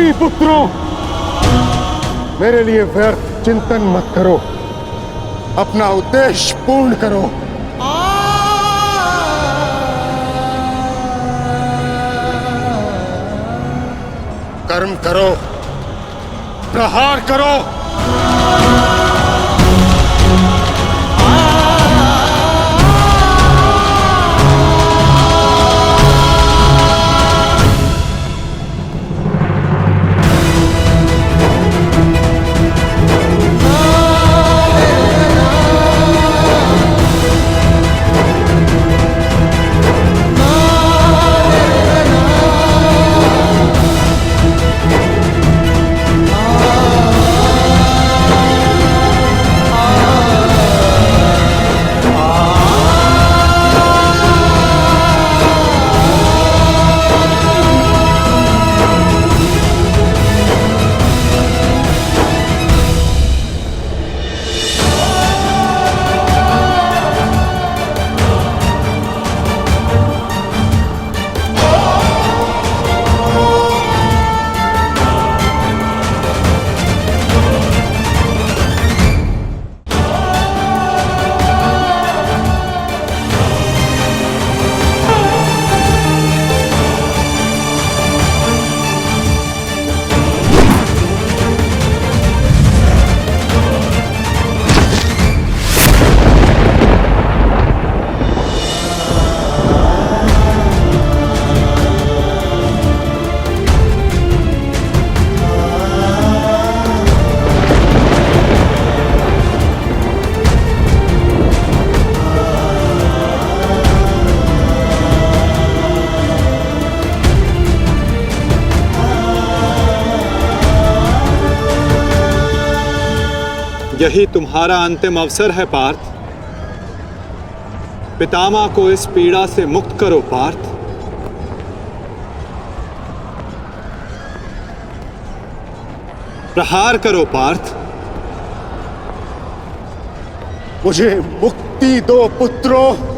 कुंती पुत्रों, मेरे लिए व्यर्थ चिंतन मत करो, अपना उद्देश्य पूर्ण करो। कर्म करो, प्रहार करो। यही तुम्हारा अंतिम अवसर है पार्थ। पितामह को इस पीड़ा से मुक्त करो पार्थ। प्रहार करो पार्थ। मुझे मुक्ति दो पुत्रों।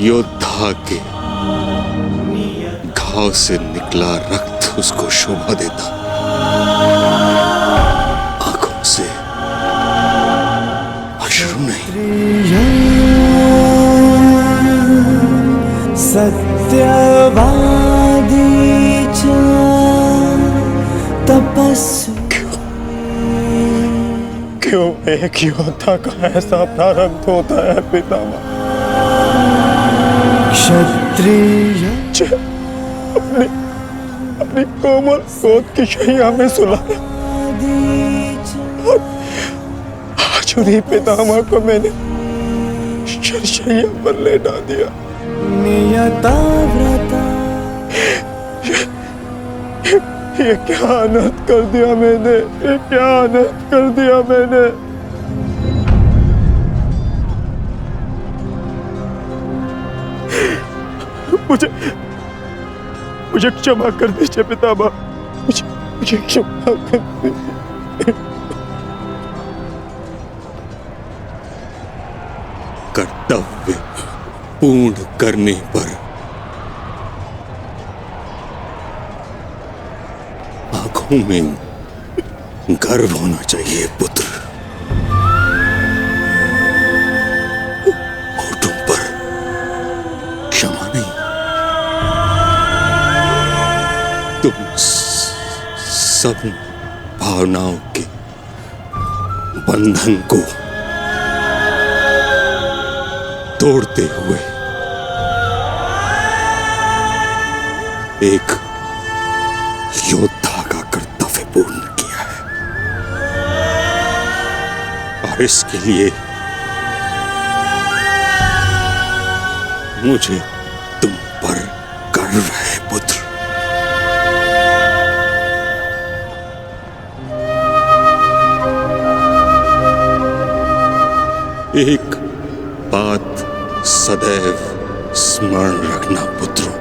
योद्धा के घाव से निकला रक्त उसको शोभा देता। सत्यवादी च तपस्वी। क्यों एक योद्धा का ऐसा प्रारब्ध होता है पितामह? क्षत्रिय अपनी कोमल गोद की शैया में सुलाया। आज उन्हीं पितामह को मैंने शैया पर लेटा दिया। नियता व्रता। ये क्या अनर्थ कर दिया मैंने, ये क्या अनर्थ कर दिया मैंने। मुझे क्षमा कर दीजिए पितामह, मुझे क्षमा कर दीजिए। कर्तव्य पूर्ण करने पर आंखों में गर्व होना चाहिए पुत्र। होठों पर क्षमा नहीं। तुम सब भावनाओं के बंधन को तोड़ते हुए एक योद्धा का कर्तव्य पूर्ण किया है, और इसके लिए मुझे तुम पर गर्व है पुत्र। एक बात सदैव स्मरण रखना पुत्रों,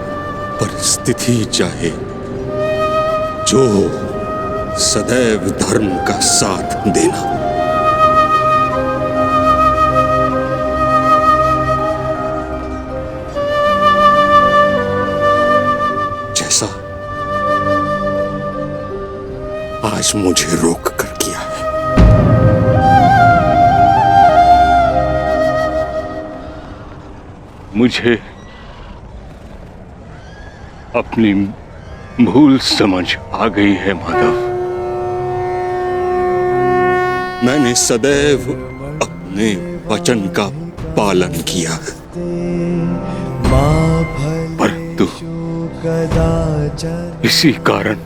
परिस्थिति चाहे जो हो, सदैव धर्म का साथ देना। जैसा आज मुझे रोक कर किया है। मुझे अपनी भूल समझ आ गई है माधव। मैंने सदैव अपने वचन का पालन किया, परंतु इसी कारण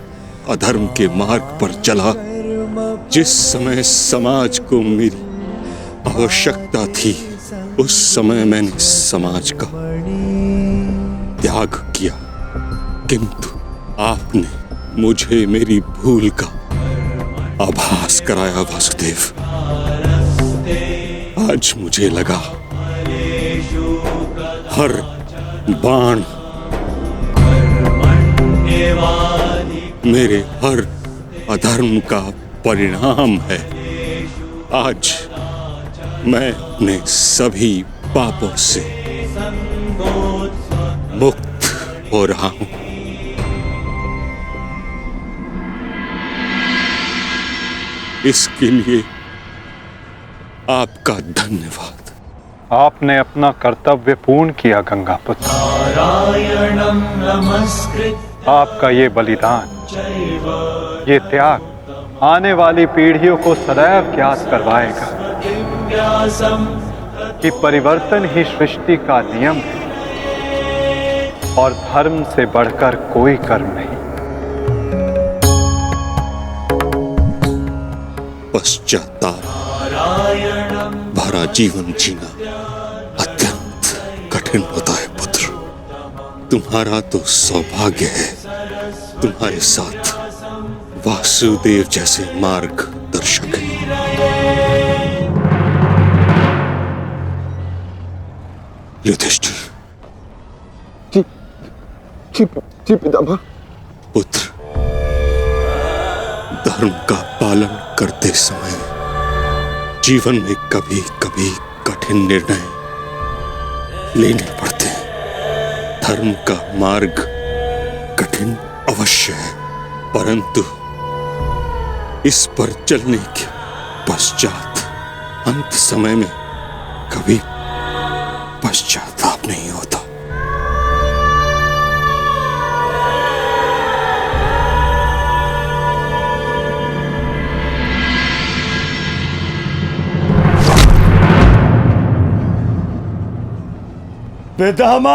अधर्म के मार्ग पर चला। जिस समय समाज को मेरी आवश्यकता थी, उस समय मैंने समाज का त्याग किया, किंतु आपने मुझे मेरी भूल का आभास कराया वासुदेव। आज मुझे लगा हर बाण मेरे हर अधर्म का परिणाम है। आज मैं अपने सभी पापों से मुक्त हो रहा हूं। इसके लिए आपका धन्यवाद। आपने अपना कर्तव्य पूर्ण किया गंगापुत्र। आपका ये बलिदान, ये त्याग आने वाली पीढ़ियों को सदैव ज्ञात करवाएगा कि परिवर्तन ही सृष्टि का नियम है और धर्म से बढ़कर कोई कर्म नहीं। पश्चाताप भरा जीवन जीना अत्यंत कठिन होता है पुत्र। तुम्हारा तो सौभाग्य है, तुम्हारे साथ वासुदेव जैसे मार्गदर्शक हैं। युधिष्ठिर। जी पितामह। पुत्र, धर्म का पालन करते समय जीवन में कभी कभी कठिन निर्णय लेने पड़ते हैं। धर्म का मार्ग कठिन अवश्य है, परंतु इस पर चलने के पश्चात अंत समय में कभी पश्चाताप नहीं होता। पितामह!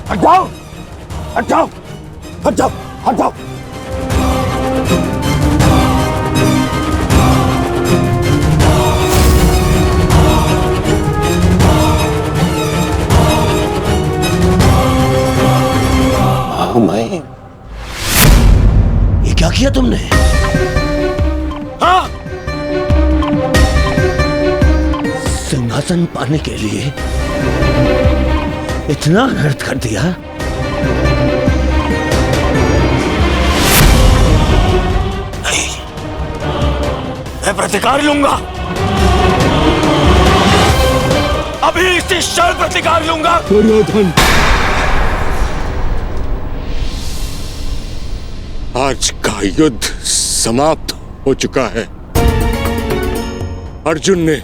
हट जाओ! हट जाओ! हट जाओ! हट जाओ! मैं ये क्या किया तुमने? हाँ? सिंहासन पाने के लिए इतना अनर्थ कर दिया? नहीं, मैं प्रतिकार लूंगा। अभी इसी क्षण प्रतिकार लूंगा। दुर्योधन, आज का युद्ध समाप्त हो चुका है। अर्जुन ने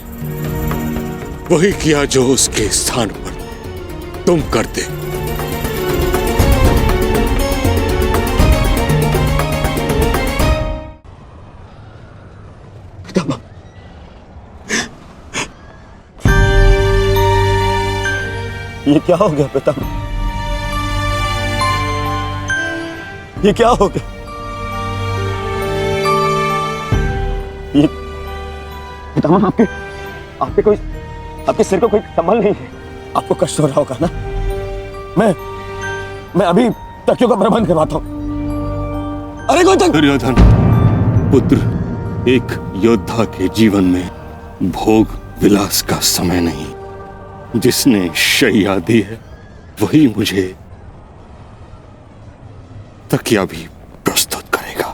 वही किया जो उसके स्थान पर तुम करते। ये क्या हो गया पितामह? ये क्या हो गया? ये पितामह, आपके सिर को कोई संभल नहीं है। आपको कष्ट हो रहा होगा ना? मैं अभी तकियों का प्रबंध करवाता हूं। अरे कोई दुर्योधन पुत्र, एक योद्धा के जीवन में भोग विलास का समय नहीं। जिसने शैया दी है वही मुझे तकिया भी प्रस्तुत करेगा।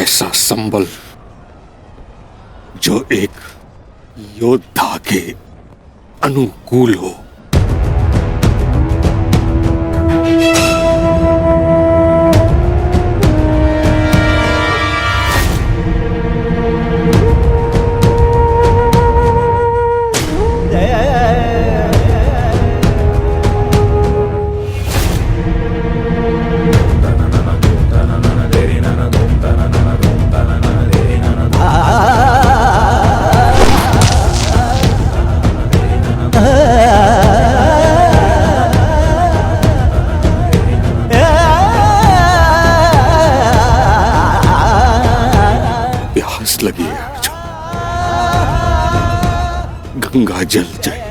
ऐसा संबल जो एक योद्धा के अनुकूल हो। लगी है अर्जुन, गंगा जल जाए।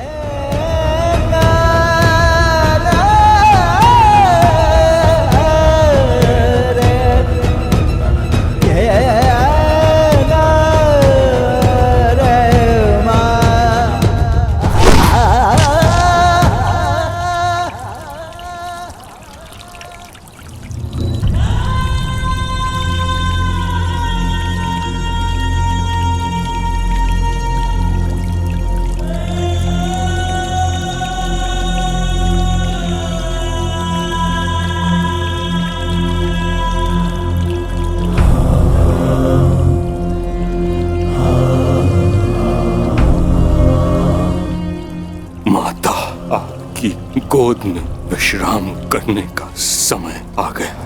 गोद में विश्राम करने का समय आ गया है।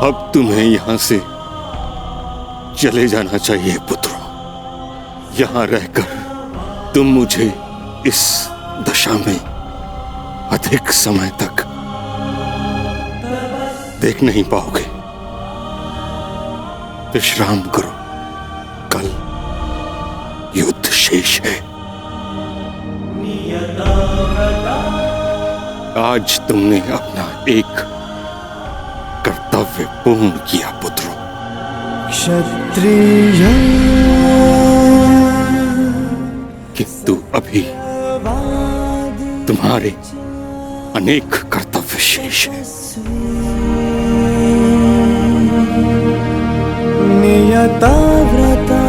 अब तुम्हें यहां से चले जाना चाहिए पुत्रों। यहां रहकर तुम मुझे इस दशा में अधिक समय तक देख नहीं पाओगे। विश्राम करो, कल युद्ध शेष है। आज तुमने अपना एक कर्तव्य पूर्ण किया पुत्रों। क्षत्रिय किंतु अभी तुम्हारे अनेक कर्तव्य शेष हैं। नियता व्रता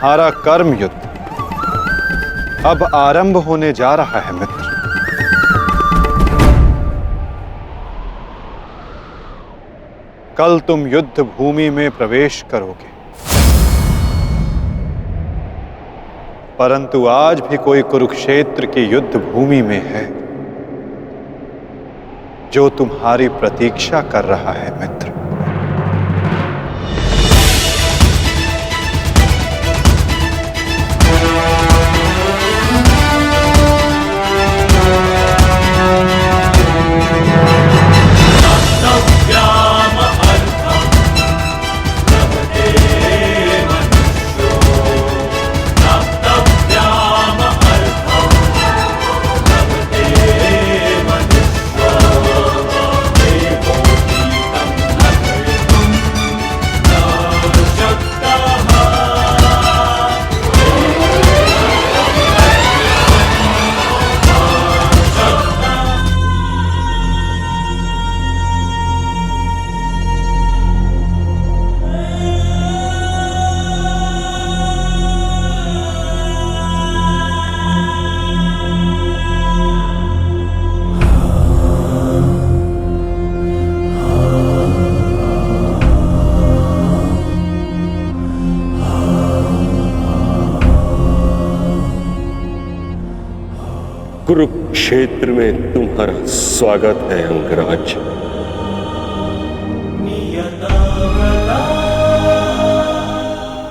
तुम्हारा कर्म युद्ध अब आरंभ होने जा रहा है मित्र। कल तुम युद्ध भूमि में प्रवेश करोगे, परंतु आज भी कोई कुरुक्षेत्र की युद्ध भूमि में है जो तुम्हारी प्रतीक्षा कर रहा है मित्र। कुरुक्षेत्र में तुम्हारा स्वागत है अंगराज।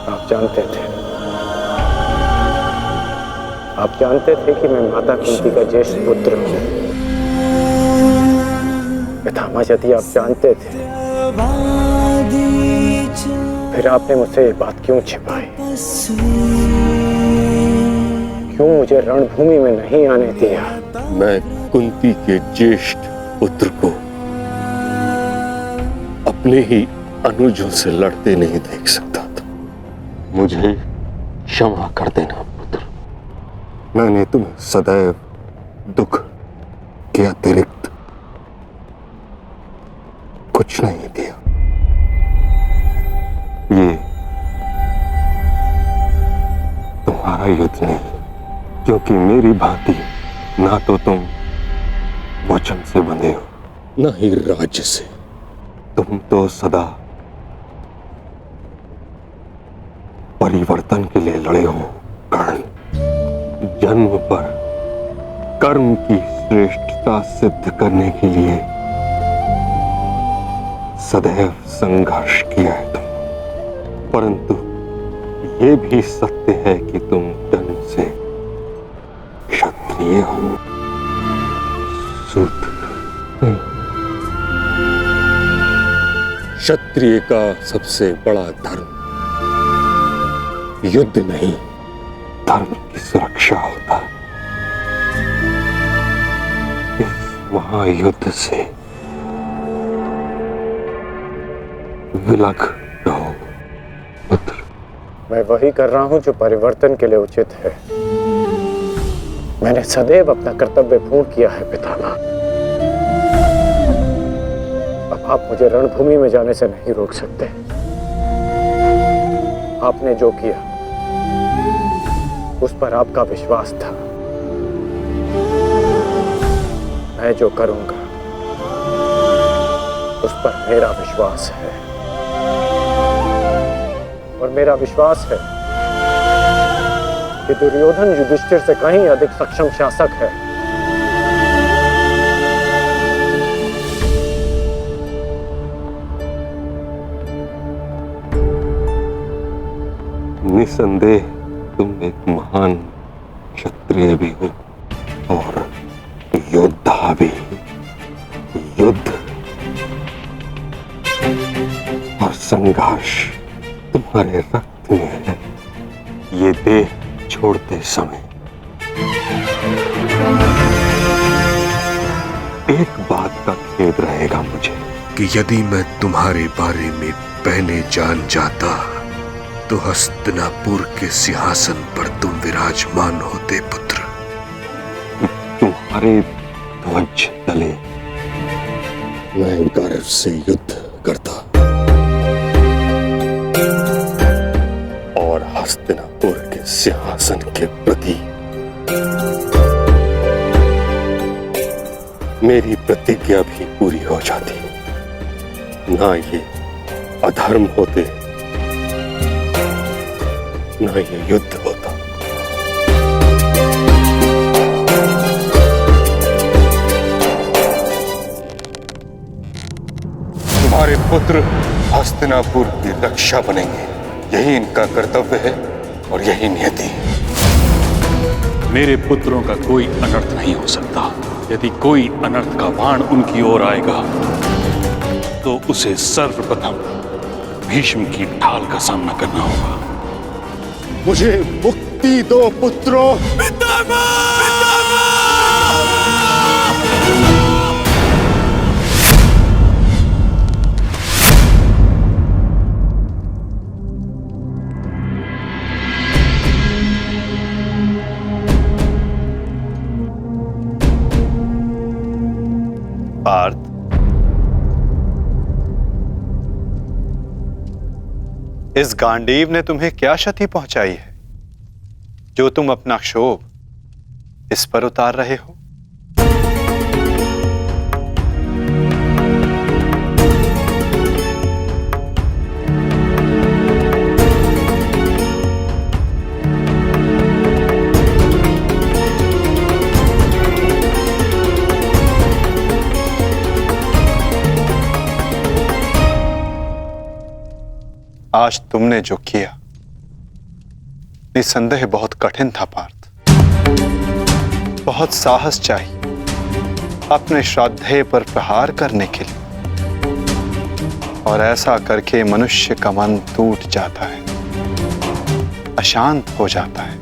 आप जानते थे कि मैं माता कुंती का ज्येष्ठ पुत्र हूँ। पितामह यदि आप जानते थे फिर आपने मुझसे ये बात क्यों छिपाई? क्यों मुझे रणभूमि में नहीं आने दिया? मैं कुंती के ज्येष्ठ पुत्र को अपने ही अनुजों से लड़ते नहीं देख सकता था। मुझे क्षमा कर देना पुत्र। मैंने तुम्हें सदैव दुख के अतिरिक्त कुछ नहीं दिया। ये तुम्हारा युद्ध नहीं, क्योंकि मेरी भांति ना तो तुम वचन से बंधे हो, ना ही राज्य से। तुम तो सदा परिवर्तन के लिए लड़े हो कर्ण। जन्म पर कर्म की श्रेष्ठता सिद्ध करने के लिए सदैव संघर्ष किया है तुम। परंतु ये भी सत्य है कि तुम जन्म से क्षत्रिय हो, शूद्र। क्षत्रिय का सबसे बड़ा धर्म युद्ध नहीं, धर्म की सुरक्षा होता है। इस महायुद्ध से विलग रहो पुत्र। मैं वही कर रहा हूं जो परिवर्तन के लिए उचित है। मैंने सदैव अपना कर्तव्य पूर्ण किया है पितामह। अब आप मुझे रणभूमि में जाने से नहीं रोक सकते। आपने जो किया उस पर आपका विश्वास था। मैं जो करूंगा उस पर मेरा विश्वास है, और मेरा विश्वास है कि दुर्योधन युधिष्ठिर से कहीं अधिक सक्षम शासक है। निसंदेह तुम एक महान क्षत्रिय भी हो और योद्धा भी। युद्ध और संघर्ष तुम्हारे रक्त में है। ये देह छोड़ते समय एक बात का खेद रहेगा मुझे कि यदि मैं तुम्हारे बारे में पहले जान जाता तो हस्तिनापुर के सिंहासन पर तुम विराजमान होते पुत्र। तुम्हारे ध्वज तले मैं गर्व से युद्ध करता और हस्त हस्तिनापुर के सिंहासन के प्रति मेरी प्रतिज्ञा भी पूरी हो जाती, ना ये अधर्म होते, ना ये युद्ध होता। तुम्हारे पुत्र हस्तिनापुर की रक्षा बनेंगे, यही इनका कर्तव्य है और यही नियति है। मेरे पुत्रों का कोई अनर्थ नहीं हो सकता। यदि कोई अनर्थ का बाण उनकी ओर आएगा तो उसे सर्वप्रथम भीष्म की ढाल का सामना करना होगा। मुझे मुक्ति दो पुत्रों। पार्थ, इस गांडीव ने तुम्हें क्या क्षति पहुंचाई है जो तुम अपना क्षोभ इस पर उतार रहे हो? आज तुमने जो किया निसंदेह बहुत कठिन था पार्थ। बहुत साहस चाहिए अपने श्राद्धेय पर प्रहार करने के लिए, और ऐसा करके मनुष्य का मन टूट जाता है, अशांत हो जाता है।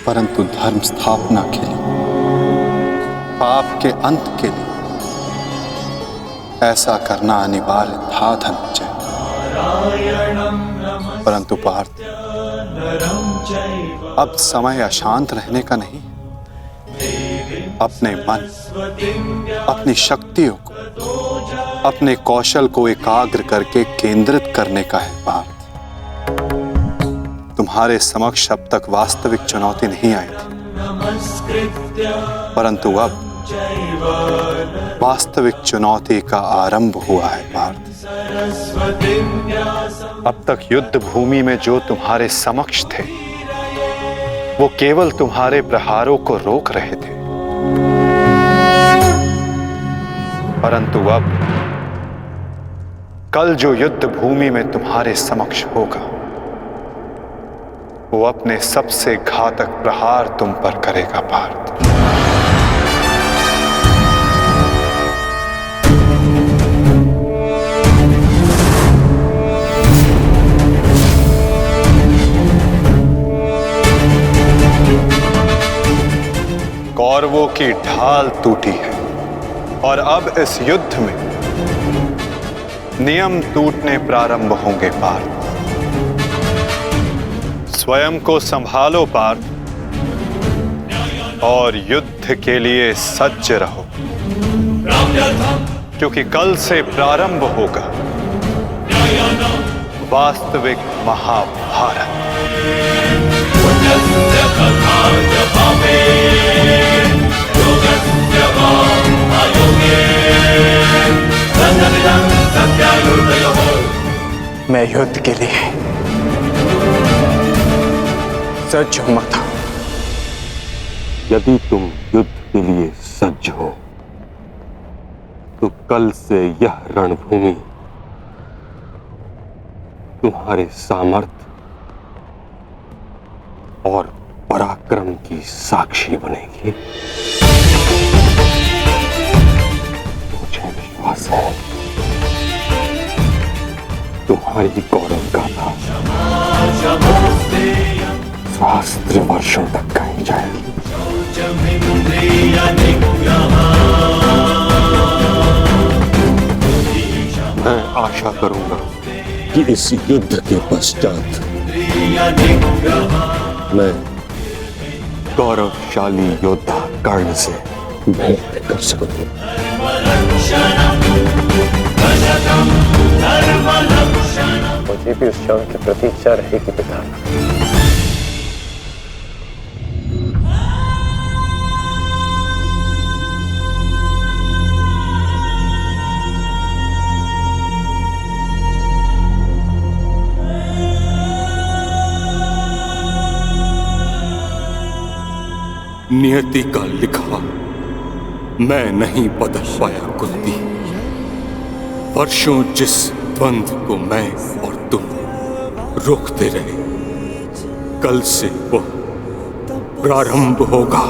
परंतु धर्म स्थापना के लिए, पाप के अंत के लिए ऐसा करना अनिवार्य था धनंजय। परंतु पार्थ, अब समय अशांत रहने का नहीं, अपने मन, अपनी शक्तियों को, अपने कौशल को एकाग्र करके केंद्रित करने का है पार्थ। तुम्हारे समक्ष अब तक वास्तविक चुनौती नहीं आई थी, परंतु अब वास्तविक चुनौती का आरंभ हुआ है पार्थ। अब तक युद्ध भूमि में जो तुम्हारे समक्ष थे वो केवल तुम्हारे प्रहारों को रोक रहे थे, परंतु अब कल जो युद्ध भूमि में तुम्हारे समक्ष होगा वो अपने सबसे घातक प्रहार तुम पर करेगा पार्थ। कौरवों की ढाल टूटी है और अब इस युद्ध में नियम टूटने प्रारंभ होंगे पार्थ। स्वयं को संभालो पार्थ और युद्ध के लिए सज्ज रहो, क्योंकि कल से प्रारंभ होगा वास्तविक महाभारत। मैं युद्ध के लिए सज्ज हूं माता। यदि तुम युद्ध के लिए सज्ज हो तो कल से यह रणभूमि तुम्हारे सामर्थ्य और पराक्रम की साक्षी बनेगी। मुझे विश्वास है तुम्हारी गौरव गाथा सहस्त्र वर्षों तक कही जाएगी। मैं आशा करूंगा कि इस युद्ध के पश्चात मैं गौरवशाली योद्धा कर्ण से भेंट कर सकूं। मुझे भी उस क्षण की प्रतीक्षा रहेगी पिता। नियति का लिखा मैं नहीं बदल पाया कुंती। वर्षों जिस बंध को मैं और तुम रोकते रहे, कल से वह प्रारंभ होगा।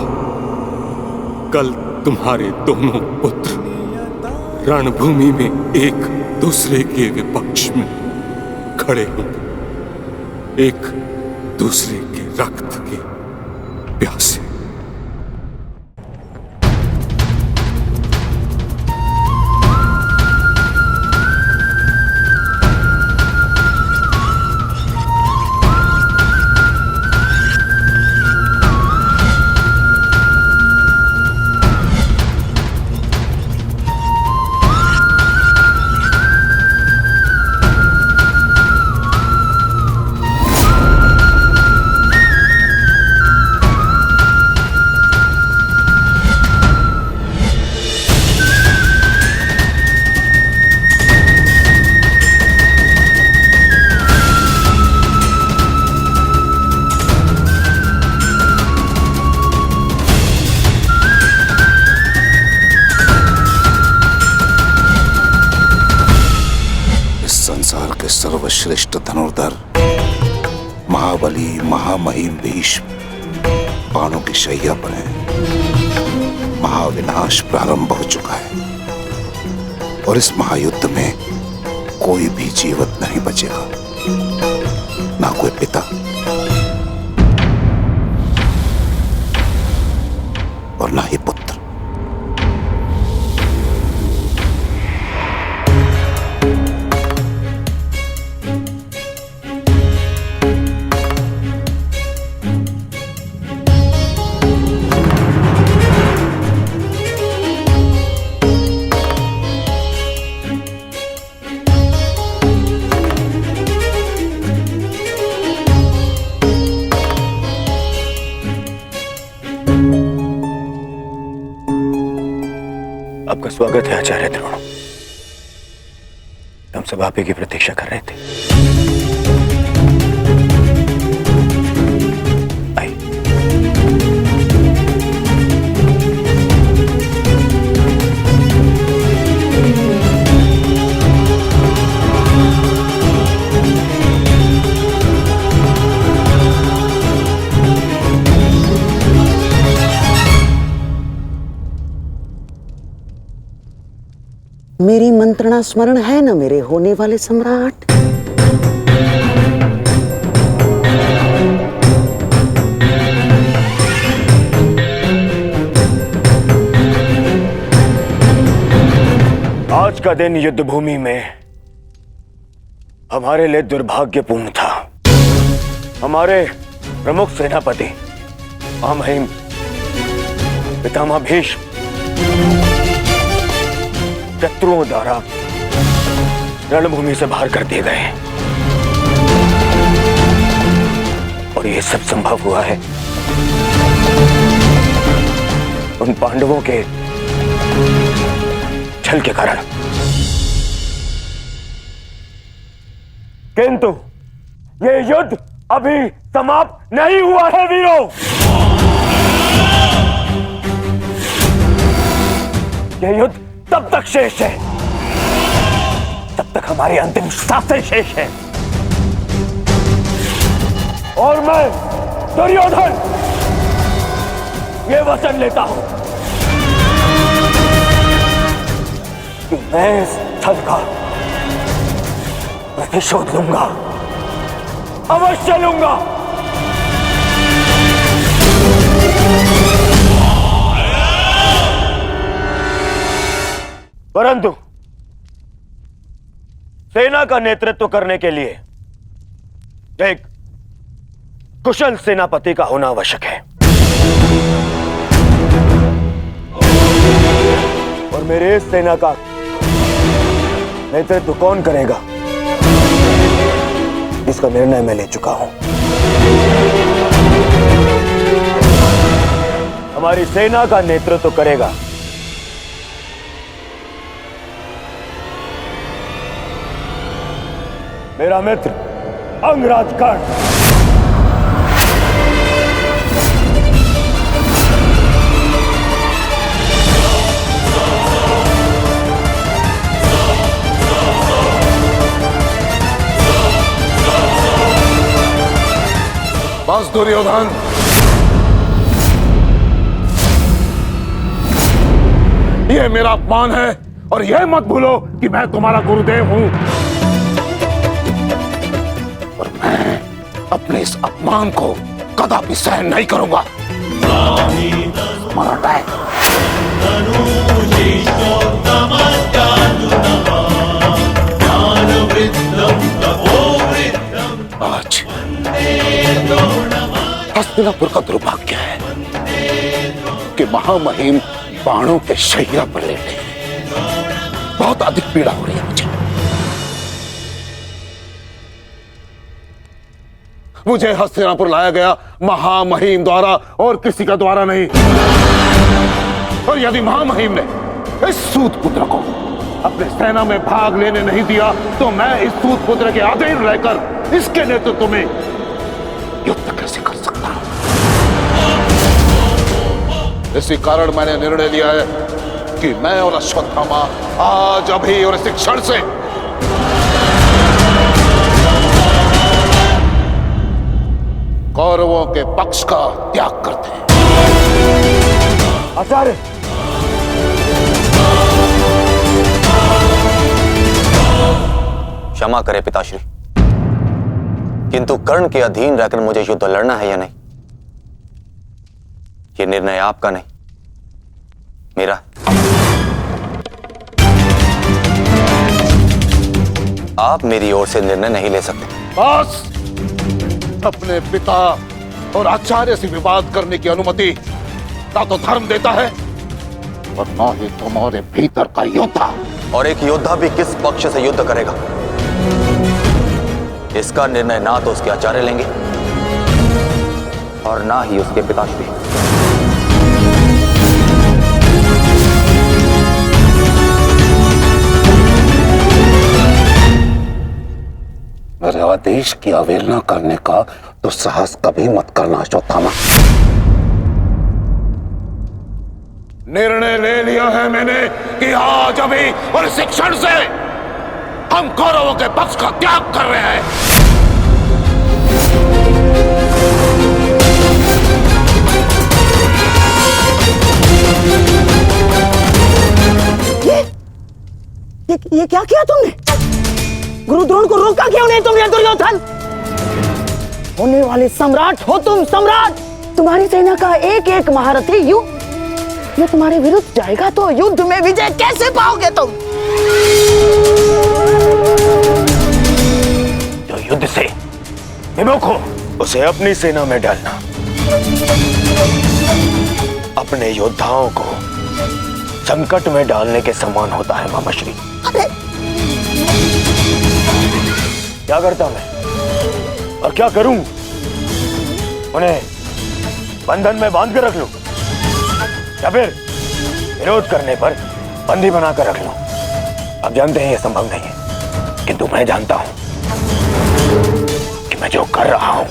कल तुम्हारे दोनों पुत्र रणभूमि में एक दूसरे के विपक्ष में खड़े होंगे, एक दूसरे के रक्त के प्यासे। संसार के सर्वश्रेष्ठ धनुर्धर महाबली महामहिम भीष्म बाणों की शैया पर है। महाविनाश प्रारंभ हो चुका है और इस महायुद्ध में कोई भी जीवित नहीं बचेगा, ना कोई पिता और ना ही पुत्र। आपका स्वागत है आचार्य द्रोण। हम सब आप ही की प्रतीक्षा कर रहे थे। आइए। मेरी मंत्रणा स्मरण है न मेरे होने वाले सम्राट? आज का दिन युद्ध भूमि में हमारे लिए दुर्भाग्यपूर्ण था। हमारे प्रमुख सेनापति महामहिम पितामह भीष्म शत्रुओं द्वारा रणभूमि से बाहर कर दिए गए और यह सब संभव हुआ है उन पांडवों के छल के कारण। किंतु यह युद्ध अभी समाप्त नहीं हुआ है वीरों। यह युद्ध तब तक शेष है तब तक हमारी अंतिम सांसें शेष है। और मैं दुर्योधन ये वचन लेता हूं कि मैं इस छल का प्रतिशोध लूंगा, अवश्य लूंगा। परंतु सेना का नेतृत्व करने के लिए एक कुशल सेनापति का होना आवश्यक है। और मेरे इस सेना का नेतृत्व कौन करेगा, इसका निर्णय मैं ले चुका हूं। हमारी सेना का नेतृत्व करेगा मेरा मित्र अंगराज कर्ण। बस दुर्योधन, ये मेरा अपमान है और यह मत भूलो कि मैं तुम्हारा गुरुदेव हूं और मैं अपने इस अपमान को कदापि सहन नहीं करूंगा। स्मरण रहे। आज हस्तिनापुर का दुर्भाग्य है कि महामहिम बाणों के शैया पर लेटे हैं। बहुत अधिक पीड़ा हो रही है मुझे हस्तिनापुर लाया गया महामहिम द्वारा और किसी का द्वारा नहीं। और यदि महामहिम ने इस सूत पुत्र को अपने सेना में भाग लेने नहीं दिया तो मैं इस सूत पुत्र के अधीन रहकर इसके नेतृत्व में युद्ध कैसे कर सकता हूं। इसी कारण मैंने निर्णय लिया है कि मैं और अश्वत्थामा आज अभी और इस क्षण से कौरवों के पक्ष का त्याग करते हैं। आचार्य, क्षमा करें पिताश्री, किंतु कर्ण के अधीन रहकर मुझे युद्ध लड़ना है या नहीं, ये निर्णय आपका नहीं मेरा। आप मेरी ओर से निर्णय नहीं ले सकते। बस, अपने पिता और आचार्य से विवाद करने की अनुमति ना तो धर्म देता है और ना ही तुम्हारे भीतर का योद्धा। और एक योद्धा भी किस पक्ष से युद्ध करेगा, इसका निर्णय ना तो उसके आचार्य लेंगे और ना ही उसके पिताश्री। मेरे आदेश की अवहेलना करने का तो साहस कभी मत करना अश्वत्थामा। निर्णय ले लिया है मैंने कि आज अभी और इस क्षण से हम कौरवों के पक्ष का त्याग कर रहे हैं। ये क्या किया तुमने? गुरुद्रोण को रोका क्यों नहीं तुमने दुर्योधन? होने वाले सम्राट हो तुम, सम्राट। तुम्हारी सेना का एक एक महारथी ये तुम्हारे विरुद्ध जाएगा तो युद्ध में विजय कैसे पाओगे तुम? जो युद्ध से विमुख हो उसे अपनी सेना में डालना अपने योद्धाओं को संकट में डालने के समान होता है मामाश्री। क्या करता मैं और क्या करूं? उन्हें बंधन में बांध कर रख लूं या फिर विरोध करने पर बंदी बनाकर रख लूं? आप जानते हैं यह संभव नहीं है, किंतु मैं जानता हूं कि मैं जो कर रहा हूं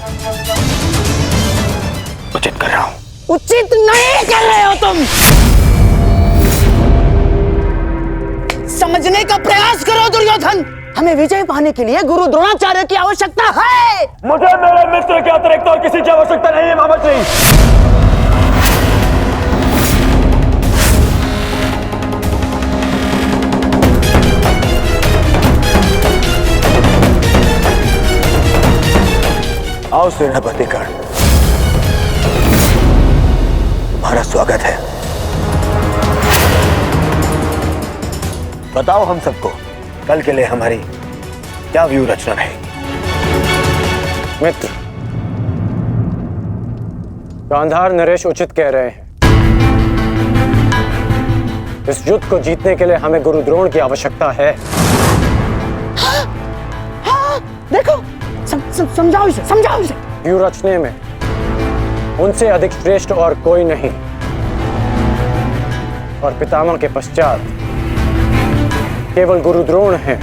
उचित कर रहा हूं। उचित नहीं कर रहे हो तुम। समझने का प्रयास करो दुर्योधन। हमें विजय पाने के लिए गुरु द्रोणाचार्य की आवश्यकता है। मुझे मेरे मित्र के अतिरिक्त और किसी की आवश्यकता नहीं है मामाश्री। आओ सेनापति कर्ण, तुम्हारा स्वागत है। बताओ हम सबको कल के लिए हमारी क्या व्यू रचना रहेगी? मित्र, गांधार नरेश उचित कह रहे हैं। इस युद्ध को जीतने के लिए हमें गुरु द्रोण की आवश्यकता है। हाँ, देखो समझाओ इसे, समझाओ इसे। व्यू रचने में उनसे अधिक श्रेष्ठ और कोई नहीं, और पितामह के पश्चात केवल गुरु द्रोण हैं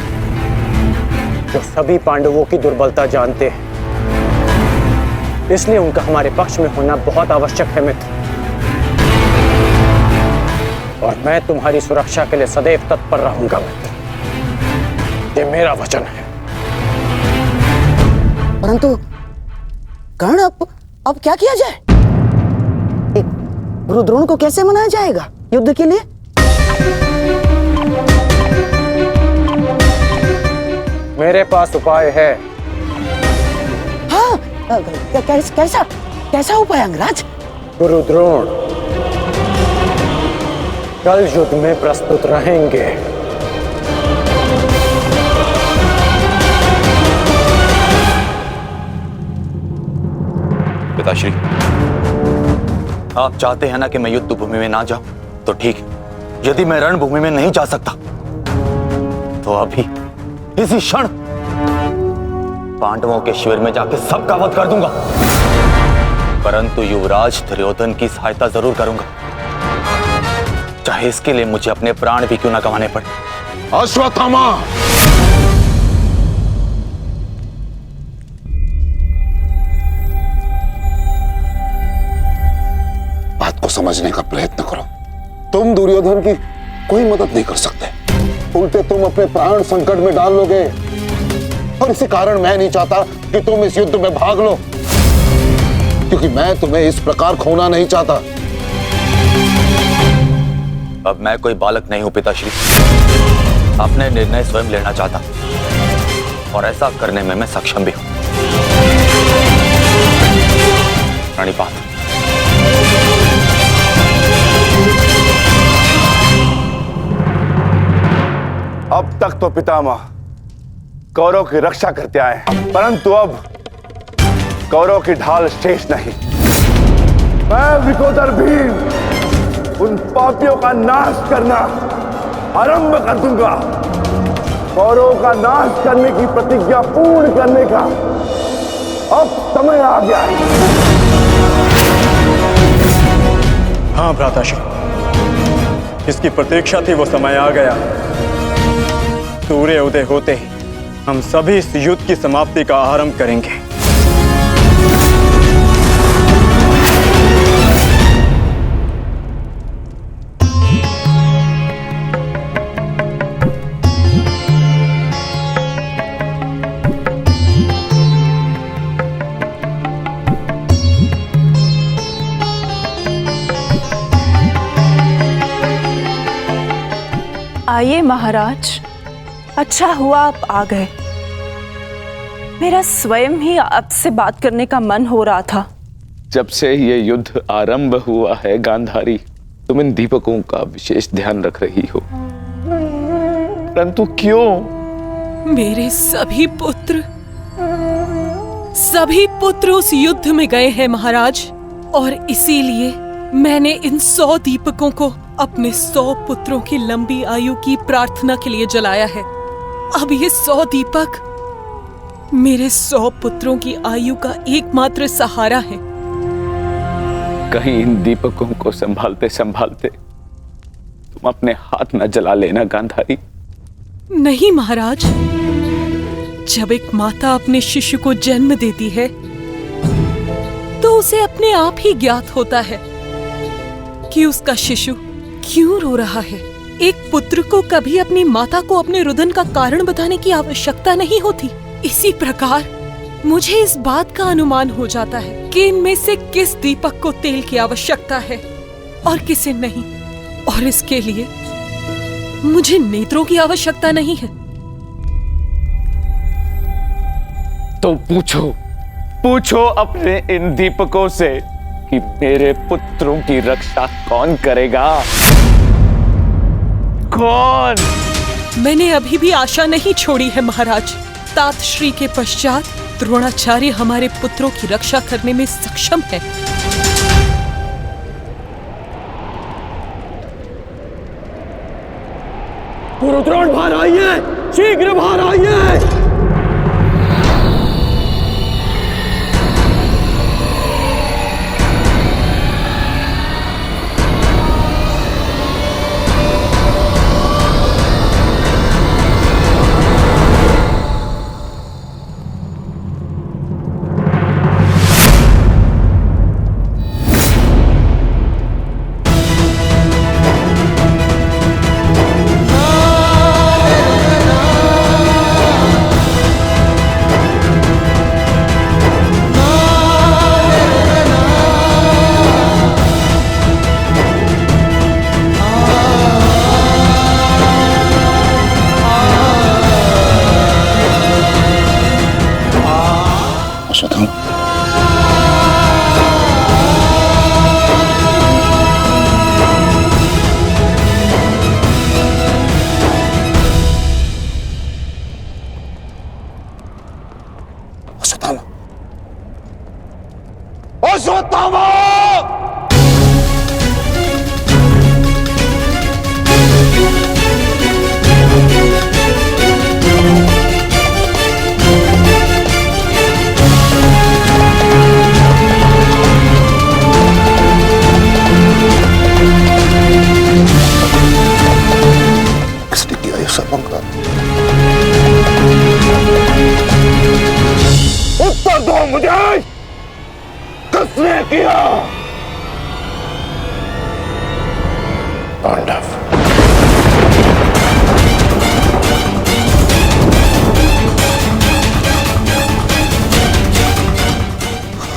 जो सभी पांडवों की दुर्बलता जानते हैं। इसलिए उनका हमारे पक्ष में होना बहुत आवश्यक है मित्र, और मैं तुम्हारी सुरक्षा के लिए सदैव तत्पर रहूंगा मित्र, ये मेरा वचन है। परंतु कर्ण, अब क्या किया जाए? गुरु द्रोण को कैसे मनाया जाएगा युद्ध के लिए? मेरे पास उपाय है। हाँ, कैसा कैसा उपाय अंगराज? गुरु द्रोण कल युद्ध में प्रस्तुत रहेंगे। पिताश्री, आप चाहते हैं ना कि मैं युद्ध भूमि में ना जाऊं, तो ठीक है। यदि मैं रणभूमि में नहीं जा सकता तो अभी इसी क्षण पांडवों के शिविर में जाके सबका वध कर दूंगा, परंतु युवराज दुर्योधन की सहायता जरूर करूंगा, चाहे इसके लिए मुझे अपने प्राण भी क्यों ना गंवाने पड़े। अश्वत्थामा, बात को समझने का प्रयत्न करो। तुम दुर्योधन की कोई मदद नहीं कर सकते, उल्टे तुम अपने प्राण संकट में डाल लोगे, और इसी कारण मैं नहीं चाहता कि तुम इस युद्ध में भाग लो, क्योंकि मैं तुम्हें इस प्रकार खोना नहीं चाहता। अब मैं कोई बालक नहीं हूं पिताश्री, अपने निर्णय स्वयं लेना चाहता, और ऐसा करने में मैं सक्षम भी हूं। प्रणिपात। अब तक तो पितामह कौरव की रक्षा करते आए हैं, परंतु अब कौरव की ढाल शेष नहीं। मैं विकोदर भीम उन पापियों का नाश करना आरंभ कर दूंगा। कौरव का नाश करने की प्रतिज्ञा पूर्ण करने का अब समय आ गया है। हाँ भ्राताश्री, जिसकी प्रतीक्षा थी वो समय आ गया। सूर्य उदय होते ही हम सभी इस युद्ध की समाप्ति का आरंभ करेंगे। आइए महाराज, अच्छा हुआ आप आ गए। मेरा स्वयं ही आपसे बात करने का मन हो रहा था। जब से ये युद्ध आरंभ हुआ है गांधारी, तुम इन दीपकों का विशेष ध्यान रख रही हो, परंतु क्यों? मेरे सभी पुत्र उस युद्ध में गए हैं महाराज, और इसीलिए मैंने इन 100 दीपकों को अपने 100 पुत्रों की लंबी आयु की प्रार्थना के लिए जलाया है। अब ये 100 दीपक मेरे 100 पुत्रों की आयु का एकमात्र सहारा है। कहीं इन दीपकों को संभालते संभालते तुम अपने हाथ न जला लेना गांधारी। नहीं महाराज, जब एक माता अपने शिशु को जन्म देती है तो उसे अपने आप ही ज्ञात होता है कि उसका शिशु क्यों रो रहा है। एक पुत्र को कभी अपनी माता को अपने रुदन का कारण बताने की आवश्यकता नहीं होती। इसी प्रकार मुझे इस बात का अनुमान हो जाता है कि इनमें से किस दीपक को तेल की आवश्यकता है और किसे नहीं, और इसके लिए मुझे नेत्रों की आवश्यकता नहीं है। तो पूछो अपने इन दीपकों से कि मेरे पुत्रों की रक्षा कौन करेगा? कौन? मैंने अभी भी आशा नहीं छोड़ी है महाराज। तात श्री के पश्चात द्रोणाचार्य हमारे पुत्रों की रक्षा करने में सक्षम है। गुरुद्रोण बाहर आइए, शीघ्र बाहर आइए। उत्तर दो मुझे, किसने किया? पांडव।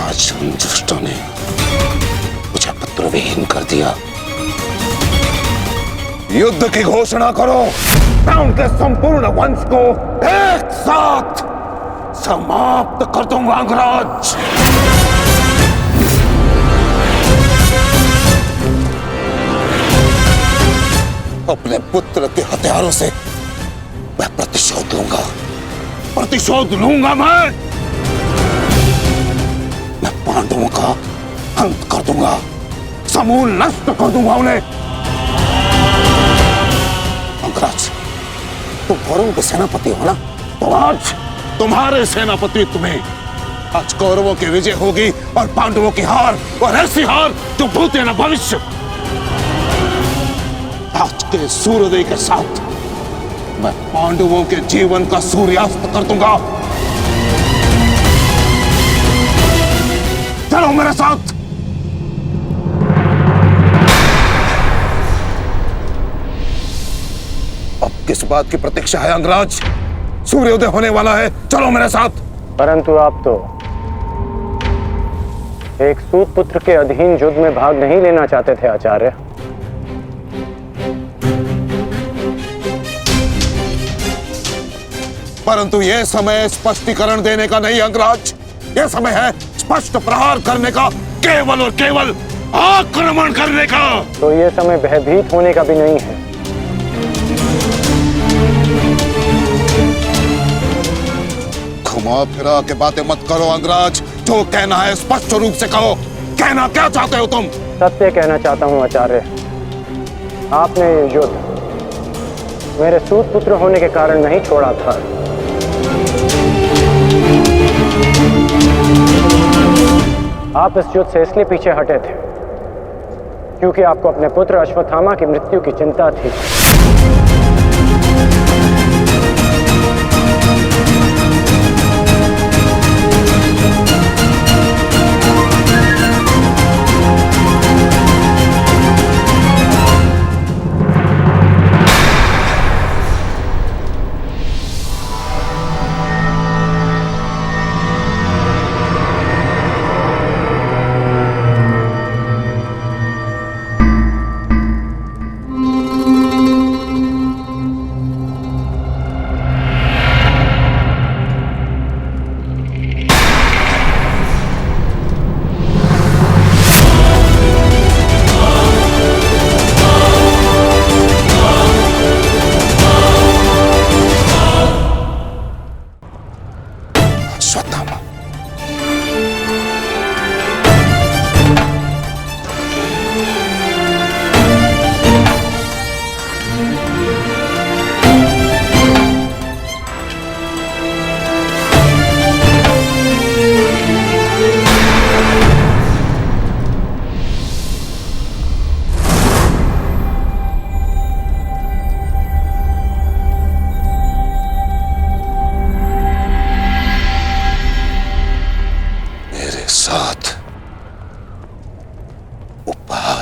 आज उन दुष्टों ने मुझे पुत्रविहीन कर दिया। युद्ध की घोषणा करो, मैं उनके संपूर्ण वंश को एक साथ समाप्त कर दूंगा अंगराज। अपने पुत्र के हथियारों से मैं प्रतिशोध लूंगा, प्रतिशोध लूंगा। मैं पांडवों का अंत कर दूंगा, समूल नष्ट कर दूंगा उन्हें। अंगराज, तुम कौरवों के सेनापति हो ना, तो आज तुम्हारे सेनापति तुम्हें आज कौरवों की विजय होगी और पांडवों की हार, और ऐसी हार जो भूत न भविष्य। आज के सूर्योदय के साथ मैं पांडवों के जीवन का सूर्यास्त कर दूंगा। चलो मेरे साथ। अब किस बात की प्रतीक्षा है अंगराज? सूर्योदय होने वाला है, चलो मेरे साथ। परंतु आप तो एक सूत पुत्र के अधीन युद्ध में भाग नहीं लेना चाहते थे आचार्य। परंतु यह समय स्पष्टीकरण देने का नहीं अंगराज, यह समय है स्पष्ट प्रहार करने का, केवल और केवल आक्रमण करने का। तो यह समय भयभीत होने का भी नहीं है। घुमा फिरा के बातें मत करो अंगराज, जो कहना है स्पष्ट रूप से कहो। कहना क्या चाहते हो तुम? सत्य कहना चाहता हूं आचार्य। आपने ये युद्ध मेरे सूत पुत्र होने के कारण नहीं छोड़ा था। आप इस युद्ध से इसलिए पीछे हटे थे क्योंकि आपको अपने पुत्र अश्वत्थामा की मृत्यु की चिंता थी।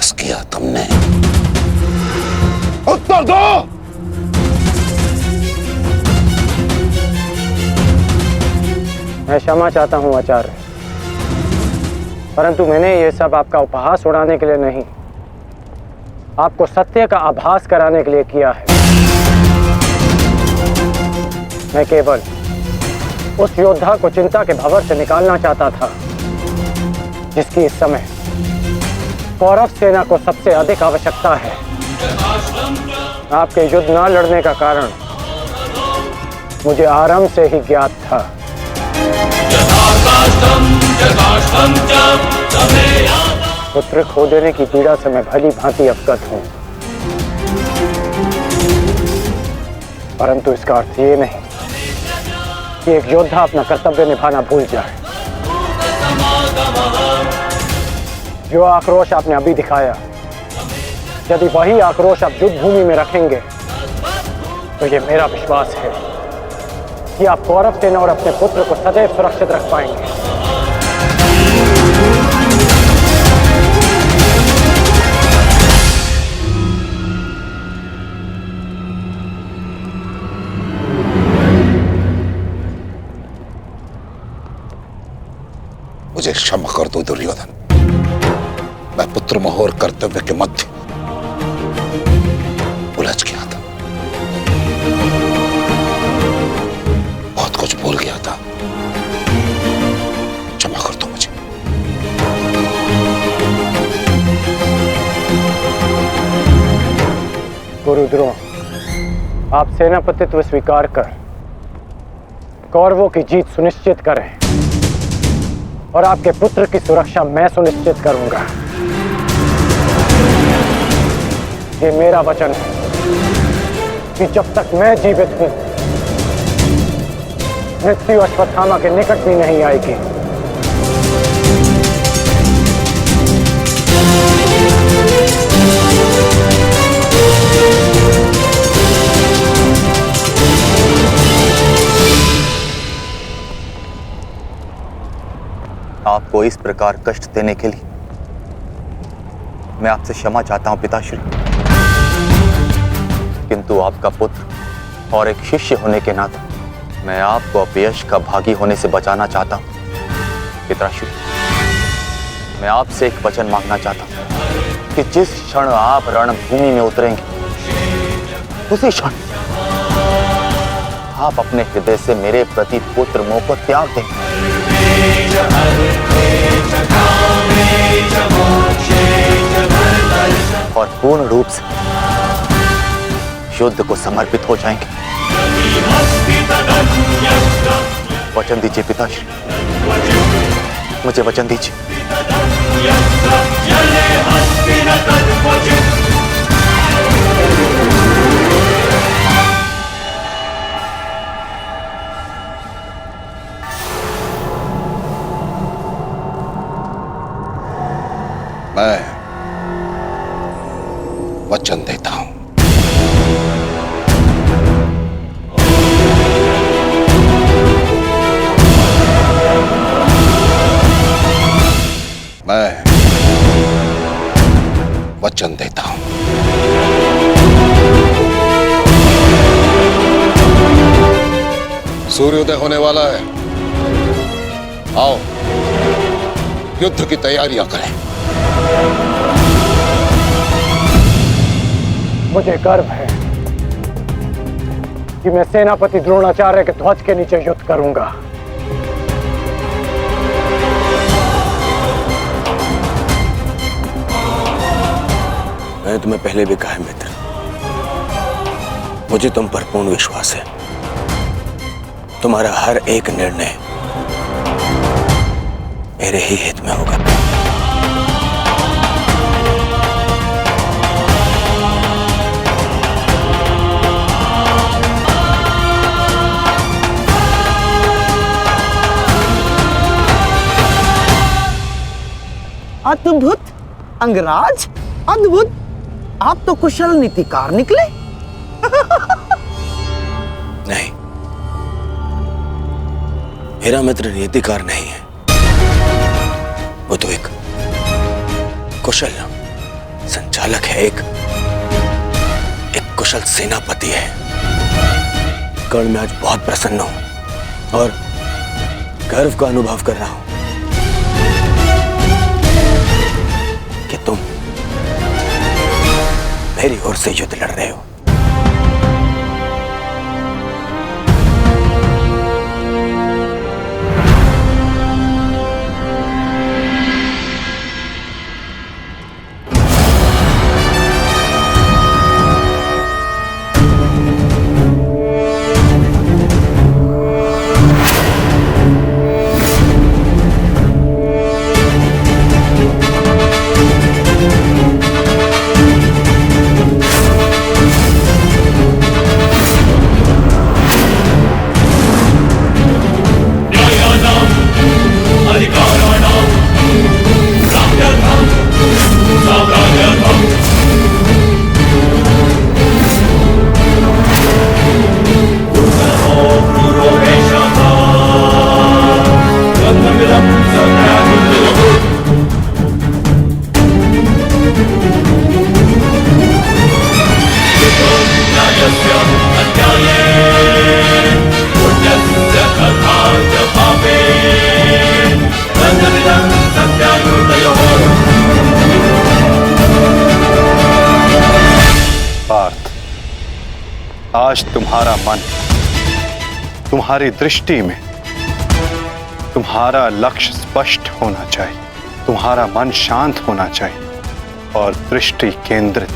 साहस किया तुमने? उत्तर दो। मैं क्षमा चाहता हूँ आचार्य, परंतु मैंने ये सब आपका उपहास उड़ाने के लिए नहीं, आपको सत्य का आभास कराने के लिए किया है। मैं केवल उस योद्धा को चिंता के भंवर से निकालना चाहता था जिसकी इस समय कौरव सेना को सबसे अधिक आवश्यकता है। आपके युद्ध न लड़ने का कारण मुझे आरंभ से ही ज्ञात था। पुत्र खो देने की पीड़ा से मैं भली भांति अवगत हूं, परंतु इसका अर्थ ये नहीं कि एक योद्धा अपना कर्तव्य निभाना भूल जाए। जो आक्रोश आपने अभी दिखाया, यदि वही आक्रोश आप युद्ध भूमि में रखेंगे तो ये मेरा विश्वास है कि आप कौरव सेना और अपने पुत्र को सदैव सुरक्षित रख पाएंगे। मुझे क्षमा कर दो दुर्योधन, मैं पुत्र मोह और कर्तव्य के मध्य उलझ गया था, बहुत कुछ भूल गया था। क्षमा कर दो मुझे। गुरुद्रोण, आप सेनापतित्व स्वीकार कर कौरवों की जीत सुनिश्चित करें और आपके पुत्र की सुरक्षा मैं सुनिश्चित करूंगा। ये मेरा वचन है कि जब तक मैं जीवित हूं, मृत्यु अश्वत्थामा के निकट भी नहीं आएगी। आपको इस प्रकार कष्ट देने के लिए मैं आपसे क्षमा चाहता हूं पिताश्री, किंतु आपका पुत्र और एक शिष्य होने के नाते मैं आपको अपयश का भागी होने से बचाना चाहता हूं। पिताश्री, मैं आपसे एक वचन मांगना चाहता हूं कि जिस क्षण आप रणभूमि में उतरेंगे, उसी क्षण आप अपने हृदय से मेरे प्रति पुत्र मोह को त्याग दें और पूर्ण रूप से युद्ध को समर्पित हो जाएंगे। वचन दीजिए पिताश्री, मुझे वचन दीजिए। मैं वचन देता हूं, मैं वचन देता हूं। सूर्योदय होने वाला है, आओ युद्ध की तैयारियां करें। मुझे गर्व है कि मैं सेनापति द्रोणाचार्य के ध्वज के नीचे युद्ध करूंगा। मैंने तुम्हें पहले भी कहा है मित्र, मुझे तुम पर पूर्ण विश्वास है। तुम्हारा हर एक निर्णय मेरे ही हित में होगा। अद्भुत अंगराज, अद्भुत! आप तो कुशल नीतिकार निकले। नहीं, मेरा मित्र नीतिकार नहीं है, वो तो एक कुशल संचालक है, एक कुशल सेनापति है। कर्ण, मैं आज बहुत प्रसन्न हूं और गर्व का अनुभव कर रहा हूं कि तुम मेरी ओर से युद्ध लड़ रहे हो। आज तुम्हारा मन, तुम्हारी दृष्टि में तुम्हारा लक्ष्य स्पष्ट होना चाहिए, तुम्हारा मन शांत होना चाहिए और दृष्टि केंद्रित।